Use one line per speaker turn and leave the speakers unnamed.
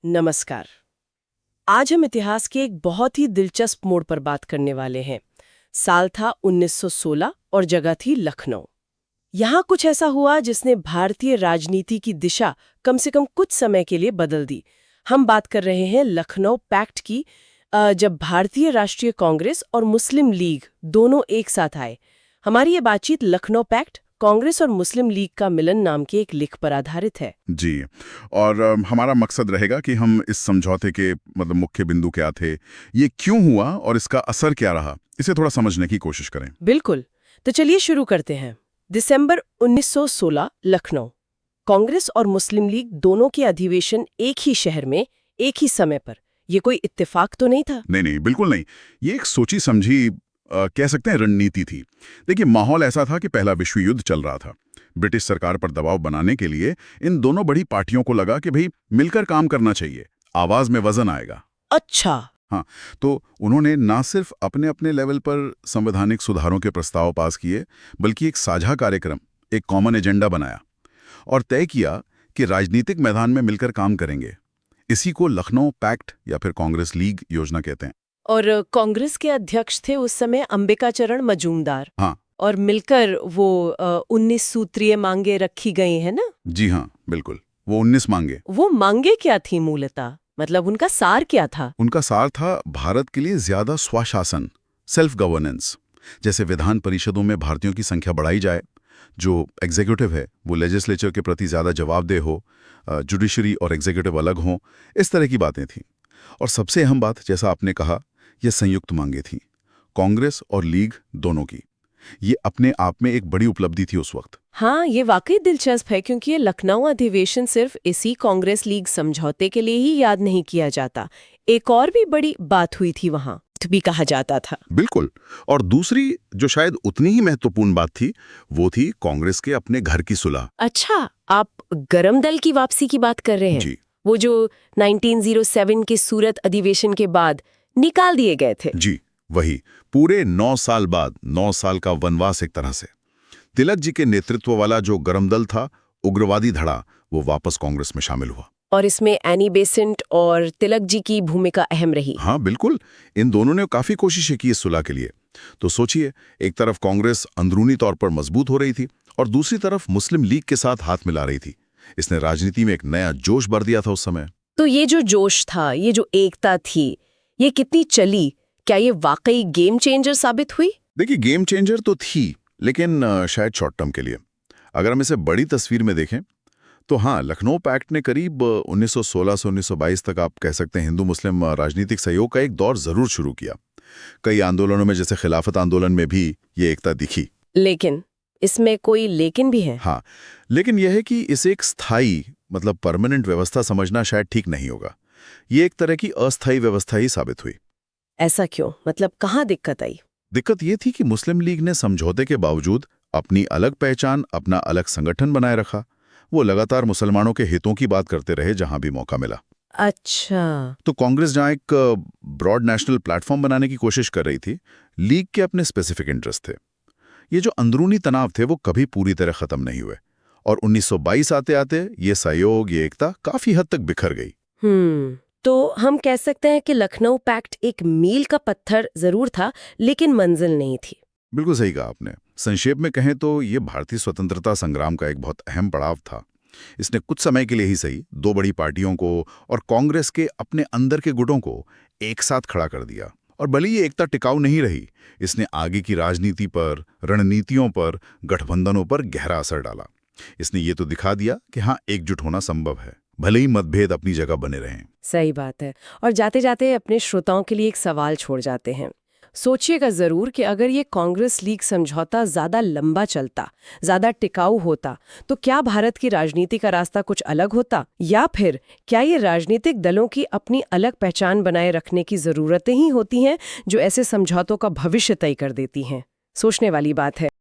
नमस्कार। आज हम इतिहास के एक बहुत ही दिलचस्प मोड़ पर बात करने वाले हैं। साल था 1916 और जगह थी लखनऊ। यहाँ कुछ ऐसा हुआ जिसने भारतीय राजनीति की दिशा कम से कम कुछ समय के लिए बदल दी। हम बात कर रहे हैं लखनऊ पैक्ट की, जब भारतीय राष्ट्रीय कांग्रेस और मुस्लिम लीग दोनों एक साथ आए। हमारी ये बातचीत लखनऊ पैक्ट, कांग्रेस और मुस्लिम लीग का मिलन नाम के एक लेख पर आधारित है।
जी। और हमारा मकसद रहेगा कि हम इस समझौते के मुख्य बिंदु क्या थे, ये क्यों हुआ और इसका असर क्या रहा, इसे थोड़ा समझने की कोशिश करें।
बिल्कुल, तो चलिए शुरू करते हैं। दिसंबर 1916, लखनऊ। कांग्रेस और मुस्लिम लीग दोनों के अधिवेशन एक ही शहर में, एक ही समय पर। ये कोई इत्तेफाक तो नहीं था?
नहीं नहीं, बिल्कुल नहीं। ये एक सोची समझी कह सकते हैं रणनीति थी। देखिए, माहौल ऐसा था कि पहला विश्व युद्ध चल रहा था। ब्रिटिश सरकार पर दबाव बनाने के लिए इन दोनों बड़ी पार्टियों को लगा कि भाई मिलकर काम करना चाहिए, आवाज में वजन आएगा।
अच्छा।
हाँ, तो उन्होंने ना सिर्फ अपने अपने लेवल पर संवैधानिक सुधारों के प्रस्ताव पास किए, बल्कि एक साझा कार्यक्रम, एक कॉमन एजेंडा बनाया और तय किया कि राजनीतिक मैदान में मिलकर काम करेंगे। इसी को लखनऊ पैक्ट या फिर कांग्रेस लीग योजना कहते हैं।
और कांग्रेस के अध्यक्ष थे उस समय अंबिकाचरण मजूमदार।
हाँ।
और मिलकर वो 19 सूत्रीय मांगे रखी गई है ना?
जी हाँ, बिल्कुल। वो 19 मांगे।
वो मांगे क्या थी मूलतः? मतलब उनका सार क्या था?
उनका सार था भारत के लिए ज्यादा स्वशासन, सेल्फ गवर्नेंस। जैसे विधान परिषदों में भारतीयों की संख्या बढ़ाई जाए, जो एग्जीक्यूटिव है वो लेजिस्लेचर के प्रति ज्यादा जवाबदेह हो, जुडिशरी और एग्जीक्यूटिव अलग हों, इस तरह की बातें थीं। और सबसे अहम बात, जैसा आपने कहा, ये संयुक्त मांगे थीं, कांग्रेस और लीग दोनों की। ये अपने आप में एक बड़ी उपलब्धि थी उस वक्त।
हाँ, ये वाकई दिलचस्प है क्योंकि ये लखनऊ अधिवेशन सिर्फ इसी कांग्रेस लीग समझौते के लिए ही याद नहीं किया जाता। एक और भी बड़ी बात हुई थी वहाँ, भी कहा जाता था।
बिल्कुल। और दूसरी जो शायद उतनी ही महत्वपूर्ण बात थी, वो थी कांग्रेस के अपने घर की सुलह।
अच्छा, आप गरम दल की वापसी की बात कर रहे हैं?
जी।
वो जो 1907 के सूरत अधिवेशन के बाद निकाल दिए गए थे।
जी, वही। पूरे 9 साल बाद, 9 साल का वनवास एक तरह से। तिलक जी के नेतृत्व वाला जो गरम दल था, उग्रवादी धड़ा, वो वापस कांग्रेस में शामिल हुआ।
और इसमें एनी बेसेंट और तिलक जी की भूमिका अहम रही।
हाँ बिल्कुल, इन दोनों ने काफी कोशिशें की इस सुलह के लिए। तो सोचिए, एक तरफ कांग्रेस अंदरूनी तौर पर मजबूत हो रही थी और दूसरी तरफ मुस्लिम लीग के साथ हाथ मिला रही थी। इसने राजनीति में एक नया जोश भर दिया था उस समय।
तो ये जो जोश था, ये जो एकता थी, ये कितनी चली? क्या ये वाकई गेम चेंजर साबित हुई?
देखिए, गेम चेंजर तो थी, लेकिन शायद शॉर्ट टर्म के लिए। अगर हम इसे बड़ी तस्वीर में देखें तो हाँ, लखनऊ पैक्ट ने करीब 1916 से 1922 तक, आप कह सकते हैं, हिंदू मुस्लिम राजनीतिक सहयोग का एक दौर जरूर शुरू किया। कई आंदोलनों में, जैसे खिलाफत आंदोलन में भी ये एकता दिखी।
लेकिन इसमें कोई लेकिन भी है?
हाँ, लेकिन यह है कि इसे एक स्थायी, परमानेंट व्यवस्था समझना शायद ठीक नहीं होगा। ये एक तरह की अस्थायी व्यवस्था ही साबित हुई।
ऐसा क्यों? मतलब कहाँ दिक्कत आई?
दिक्कत ये थी कि मुस्लिम लीग ने समझौते के बावजूद अपनी अलग पहचान, अपना अलग संगठन बनाए रखा। वो लगातार मुसलमानों के हितों की बात करते रहे जहां भी मौका मिला।
अच्छा।
तो कांग्रेस जहां एक ब्रॉड नेशनल प्लेटफॉर्म बनाने की कोशिश कर रही थी, लीग के अपने स्पेसिफिक इंटरेस्ट थे। ये जो अंदरूनी तनाव थे वो कभी पूरी तरह खत्म नहीं हुए और 1922 आते आते ये सहयोग, ये एकता काफी हद तक बिखर गई।
तो हम कह सकते हैं कि लखनऊ पैक्ट एक मील का पत्थर जरूर था, लेकिन मंजिल नहीं थी।
बिल्कुल सही कहा आपने। संक्षेप में कहें तो ये भारतीय स्वतंत्रता संग्राम का एक बहुत अहम पड़ाव था। इसने कुछ समय के लिए ही सही, दो बड़ी पार्टियों को और कांग्रेस के अपने अंदर के गुटों को एक साथ खड़ा कर दिया। और भले ये एकता टिकाऊ नहीं रही, इसने आगे की राजनीति पर, रणनीतियों पर, गठबंधनों पर गहरा असर डाला। इसने ये तो दिखा दिया कि हाँ, एकजुट होना संभव है, भले ही मतभेद अपनी जगह बने रहें।
सही बात है। और जाते जाते अपने श्रोताओं के लिए एक सवाल छोड़ जाते हैं। सोचिएगा जरूर कि अगर ये कांग्रेस लीग समझौता ज्यादा लंबा चलता, ज्यादा टिकाऊ होता, तो क्या भारत की राजनीति का रास्ता कुछ अलग होता? या फिर क्या ये राजनीतिक दलों की अपनी अलग पहचान बनाए रखने की जरूरतें ही होती हैं जो ऐसे समझौतों का भविष्य तय कर देती हैं? सोचने वाली बात है।